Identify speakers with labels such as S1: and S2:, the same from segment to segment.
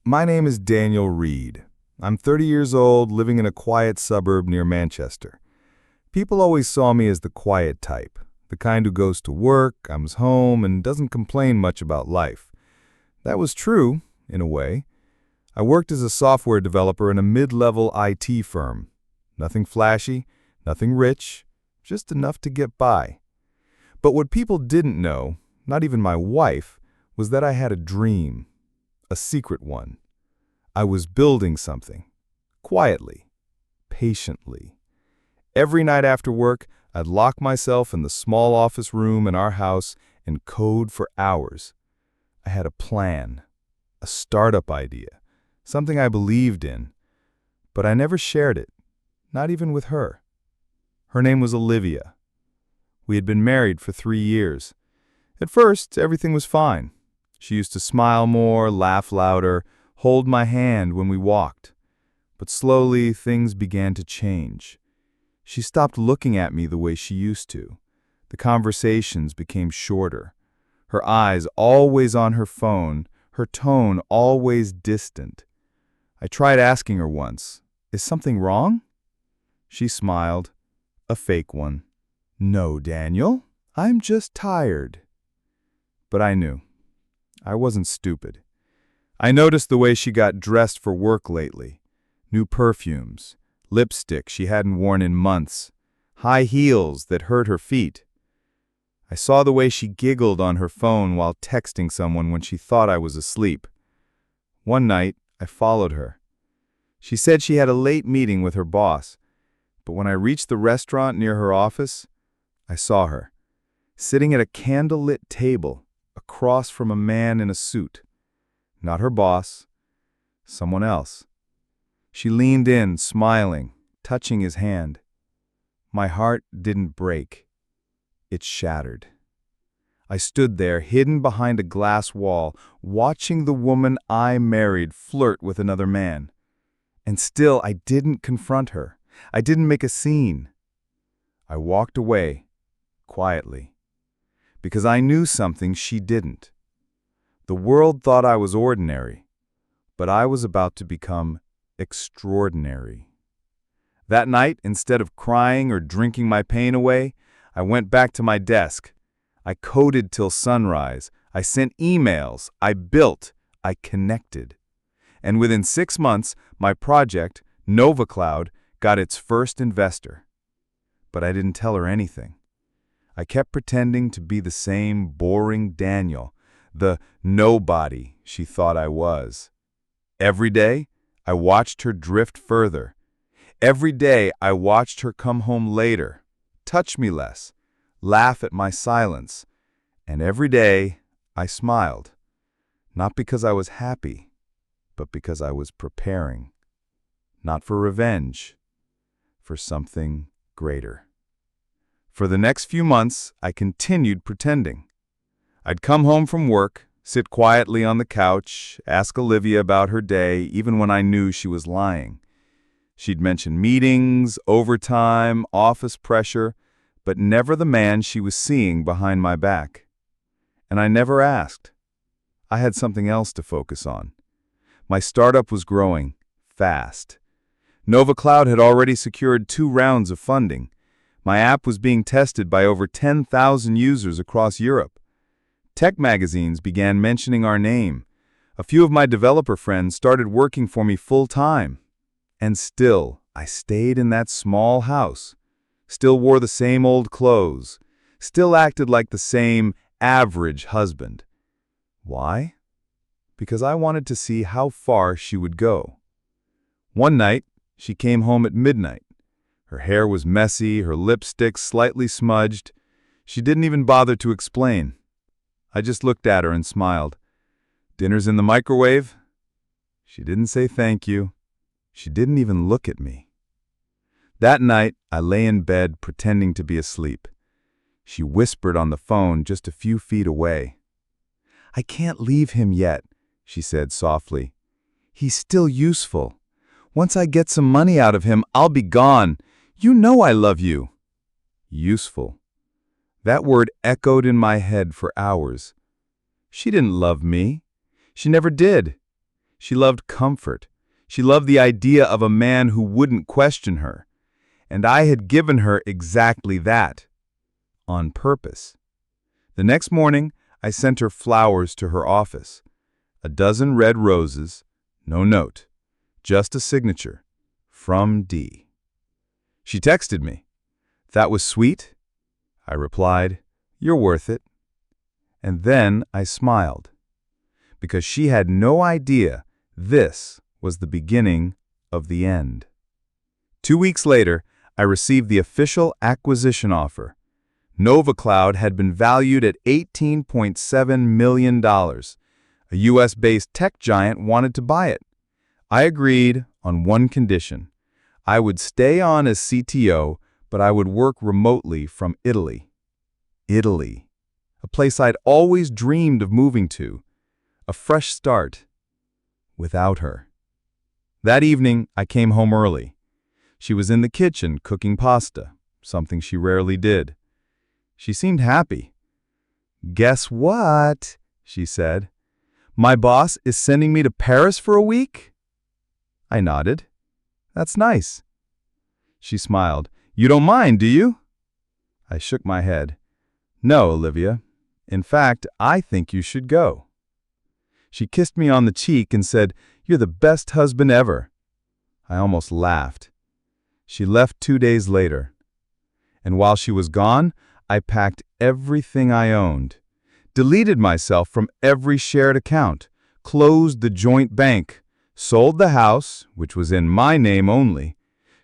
S1: My name is Daniel Reed. I'm 30 years old, living in a quiet suburb near Manchester. People always saw me as the quiet type, the kind who goes to work, comes home, and doesn't complain much about life. That was true, in a way. I worked as a software developer in a mid-level IT firm. Nothing flashy, nothing rich, just enough to get by. But what people didn't know, not even my wife, was that I had a dream. A secret one. I was building something. Quietly. Patiently. Every night after work, I'd lock myself in the small office room in our house and code for hours. I had a plan. A startup idea. Something I believed in. But I never shared it. Not even with her. Her name was Olivia. We had been married for 3 years. At first, everything was fine. She used to smile more, laugh louder, hold my hand when we walked. But slowly, things began to change. She stopped looking at me the way she used to. The conversations became shorter. Her eyes always on her phone, her tone always distant. I tried asking her once, "Is something wrong?" She smiled, a fake one. "No, Daniel, I'm just tired." But I knew. I wasn't stupid. I noticed the way she got dressed for work lately. New perfumes, lipstick she hadn't worn in months, high heels that hurt her feet. I saw the way she giggled on her phone while texting someone when she thought I was asleep. One night, I followed her. She said she had a late meeting with her boss, but when I reached the restaurant near her office, I saw her, sitting at a candlelit table, across from a man in a suit. Not her boss, someone else. She leaned in, smiling, touching his hand. My heart didn't break. It shattered. I stood there, hidden behind a glass wall, watching the woman I married flirt with another man. And still, I didn't confront her. I didn't make a scene. I walked away, quietly. Because I knew something she didn't. The world thought I was ordinary, but I was about to become extraordinary. That night, instead of crying or drinking my pain away, I went back to my desk. I coded till sunrise. I sent emails. I built. I connected. And within 6 months, my project, Nova Cloud, got its first investor. But I didn't tell her anything. I kept pretending to be the same boring Daniel, the nobody she thought I was. Every day, I watched her drift further. Every day, I watched her come home later, touch me less, laugh at my silence. And every day, I smiled. Not because I was happy, but because I was preparing. Not for revenge, for something greater. For the next few months, I continued pretending. I'd come home from work, sit quietly on the couch, ask Olivia about her day, even when I knew she was lying. She'd mention meetings, overtime, office pressure, but never the man she was seeing behind my back. And I never asked. I had something else to focus on. My startup was growing, fast. Nova Cloud had already secured 2 rounds of funding. My app was being tested by over 10,000 users across Europe. Tech magazines began mentioning our name. A few of my developer friends started working for me full-time. And still, I stayed in that small house. Still wore the same old clothes. Still acted like the same average husband. Why? Because I wanted to see how far she would go. One night, she came home at midnight. Her hair was messy, her lipstick slightly smudged. She didn't even bother to explain. I just looked at her and smiled. "Dinner's in the microwave?" She didn't say thank you. She didn't even look at me. That night, I lay in bed pretending to be asleep. She whispered on the phone just a few feet away. "I can't leave him yet," she said softly. "He's still useful. Once I get some money out of him, I'll be gone. You know I love you." Useful. That word echoed in my head for hours. She didn't love me. She never did. She loved comfort. She loved the idea of a man who wouldn't question her. And I had given her exactly that. On purpose. The next morning, I sent her flowers to her office. A dozen red roses, no note, just a signature, from D. She texted me. "That was sweet?" I replied, "You're worth it." And then I smiled, because she had no idea this was the beginning of the end. 2 weeks later, I received the official acquisition offer. NovaCloud had been valued at $18.7 million. A US-based tech giant wanted to buy it. I agreed on one condition. I would stay on as CTO, but I would work remotely from Italy. Italy, a place I'd always dreamed of moving to. A fresh start. Without her. That evening, I came home early. She was in the kitchen cooking pasta, something she rarely did. She seemed happy. "Guess what?" she said. "My boss is sending me to Paris for a week?" I nodded. "That's nice." She smiled. "You don't mind, do you?" I shook my head. "No, Olivia. In fact, I think you should go." She kissed me on the cheek and said, "You're the best husband ever." I almost laughed. She left 2 days later. And while she was gone, I packed everything I owned, deleted myself from every shared account, closed the joint bank, sold the house, which was in my name only,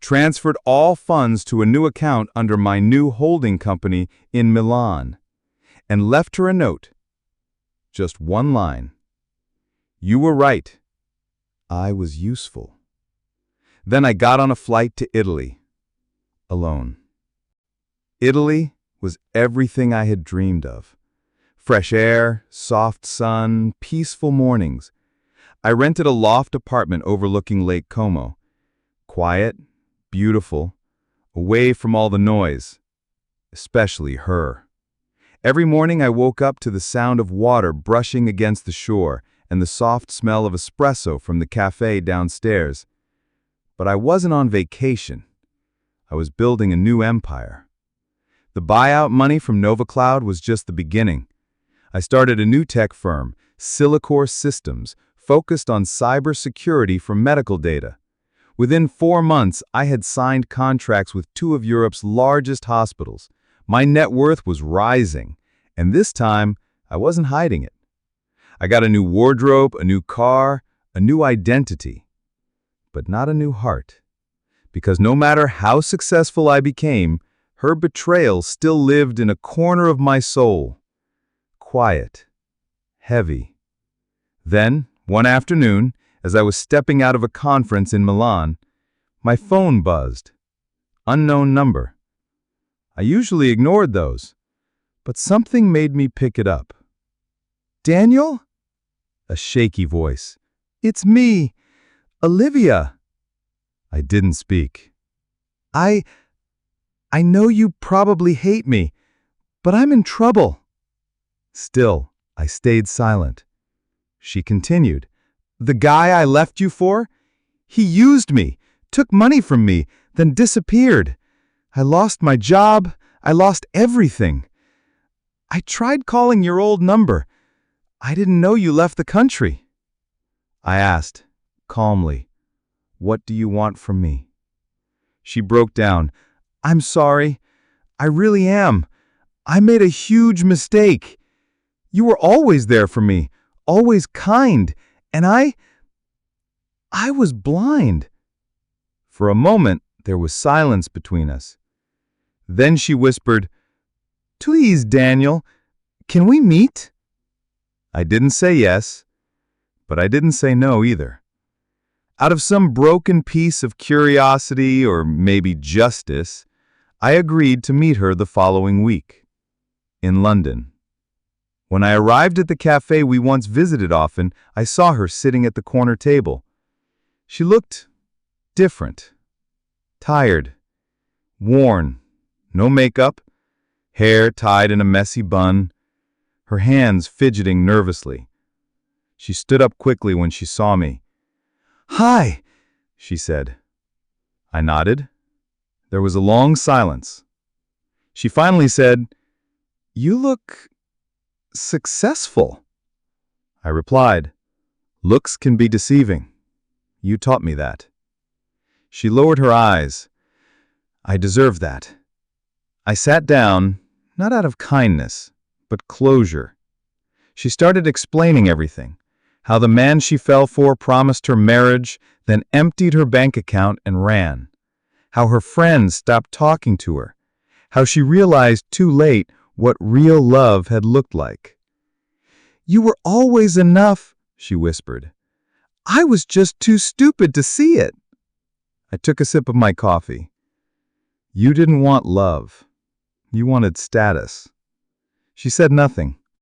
S1: transferred all funds to a new account under my new holding company in Milan, and left her a note. Just one line. "You were right. I was useful." Then I got on a flight to Italy, alone. Italy was everything I had dreamed of. Fresh air, soft sun, peaceful mornings. I rented a loft apartment overlooking Lake Como. Quiet, beautiful, away from all the noise, especially her. Every morning I woke up to the sound of water brushing against the shore and the soft smell of espresso from the cafe downstairs. But I wasn't on vacation. I was building a new empire. The buyout money from NovaCloud was just the beginning. I started a new tech firm, Silicor Systems, focused on cybersecurity for medical data. Within 4 months, I had signed contracts with 2 of Europe's largest hospitals. My net worth was rising, and this time, I wasn't hiding it. I got a new wardrobe, a new car, a new identity, but not a new heart. Because no matter how successful I became, her betrayal still lived in a corner of my soul. Quiet, heavy. Then, one afternoon, as I was stepping out of a conference in Milan, my phone buzzed. Unknown number. I usually ignored those, but something made me pick it up. "Daniel?" A shaky voice. "It's me, Olivia." I didn't speak. I know you probably hate me, but I'm in trouble." Still, I stayed silent. She continued. "The guy I left you for? He used me, took money from me, then disappeared. I lost my job. I lost everything. I tried calling your old number. I didn't know you left the country." I asked, calmly, "What do you want from me?" She broke down. "I'm sorry. I really am. I made a huge mistake. You were always there for me, always kind, and I was blind." For a moment, there was silence between us. Then she whispered, "Please, Daniel, can we meet?" I didn't say yes, but I didn't say no either. Out of some broken piece of curiosity or maybe justice, I agreed to meet her the following week, in London. When I arrived at the cafe we once visited often, I saw her sitting at the corner table. She looked different, tired, worn, no makeup, hair tied in a messy bun, her hands fidgeting nervously. She stood up quickly when she saw me. "Hi," she said. I nodded. There was a long silence. She finally said, "You look successful." I replied, "Looks can be deceiving. You taught me that." She lowered her eyes. "I deserve that." I sat down, not out of kindness, but closure. She started explaining everything. How the man she fell for promised her marriage, then emptied her bank account and ran. How her friends stopped talking to her. How she realized too late what real love had looked like. "You were always enough," she whispered. "I was just too stupid to see it." I took a sip of my coffee. "You didn't want love. You wanted status." She said nothing.